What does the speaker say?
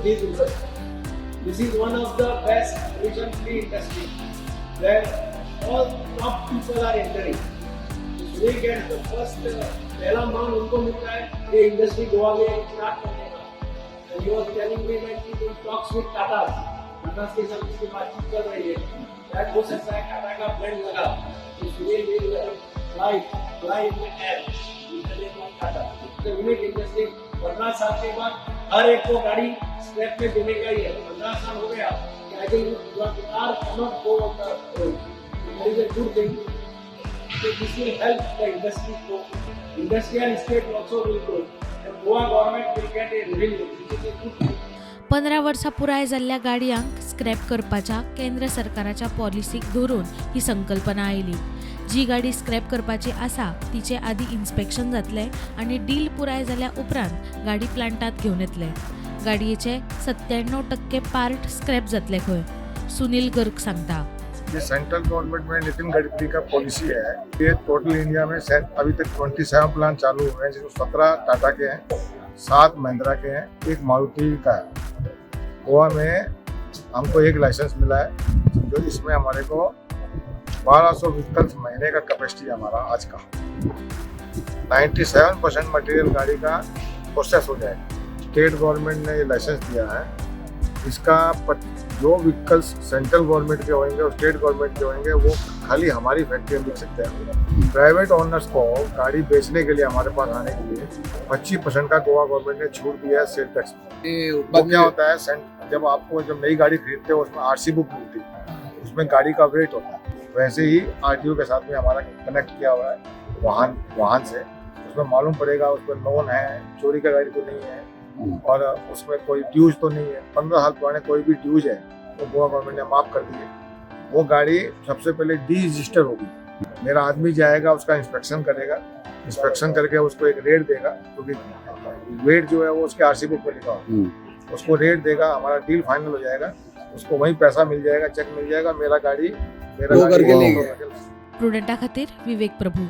this industry. This is one of the best pollution-free industry where all top people are entering. We get the first पहला मांग उनको मिलता है ये industry Goa में स्टार्ट करने का. And he was telling me that he will talks with Tata. Tata के साथ उसकी बातचीत कर रही है. That हो सकता है टाटा का ब्रांड लगा. इसलिए ये fly in the air. इसलिए हम टाटा. The unique industry 15 साल के बाद हर एक को गाड़ी स्क्रैप में देने का ही है. 15 साल हो गया. I think your car cannot go on the road. That is a good thing. So this will help the industry grow. Industrial estate also will grow. The Goa government will get a revenue. This is a good thing. 15 वर्सां पुराय जाल्ल्या गाडयांक scrap करपाच्या केंद्र सरकाराच्या पॉलिसीक धरून ही संकल्पना oily. जी गाडी scrap करपाची आसा तिचे आदी इन्स्पेक्शन जातले आनी डील पुराय जाल्या उपरांत गाडी प्लांटात घेवन येतले. गाडयेचे 97% पार्ट स्क्रॅप जातले खंय. सुनील गर्ग सांगता. ये सेंट्रल गवर्नमेंट में नितिन गडकरी का पॉलिसी है. ये टोटल इंडिया में अभी तक 27 प्लांट चालू हुए हैं, जिसमें 17 टाटा के हैं, 7 महिंद्रा के हैं, 1 मारुति का है. गोवा में हमको 1 लाइसेंस मिला है, जो इसमें हमारे को 1200 व्हीकल्स महीने का कैपेसिटी है हमारा आज का. 97% मटेरियल गाड़ी का प्रोसेस हो जाएगा. स्टेट गवर्नमेंट ने ये लाइसेंस दिया है. इसका जो व्हीकल्स सेंट्रल गवर्नमेंट के होंगे और स्टेट गवर्नमेंट के होंगे वो खाली हमारी फैक्ट्री में बिक सकते हैं. प्राइवेट ओनर्स को गाड़ी बेचने के लिए हमारे पास आने के लिए 25% का गोवा गवर्नमेंट ने छूट दिया है सेल टैक्स में. वो क्या होता है, जब नई गाड़ी खरीदते हो उसमें आरसी बुक मिलती है, उसमें गाड़ी का वेट होता है. वैसे ही आरटीओ के साथ में हमारा कनेक्ट किया हुआ है वाहन से. उसमें मालूम पड़ेगा उसमें लोन है, चोरी का गाड़ी तो नहीं है और उसमें कोई ड्यूज तो नहीं है. 15 साल पुराने कोई भी ड्यूज है तो गोवा गवर्नमेंट ने माफ कर दिए. वो गाड़ी सबसे पहले डी रजिस्टर होगी. मेरा आदमी जाएगा, उसका इंस्पेक्शन करेगा, इंस्पेक्शन करके उसको एक रेट देगा, क्योंकि वेट जो है वो उसके आरसी बुक में लिखा होगा. उसको रेट देगा, हमारा डील फाइनल हो जाएगा, उसको वहीं पैसा मिल जाएगा, चेक मिल जाएगा. मेरा गाड़ी प्रुडेंटा खातीर विवेक प्रभू.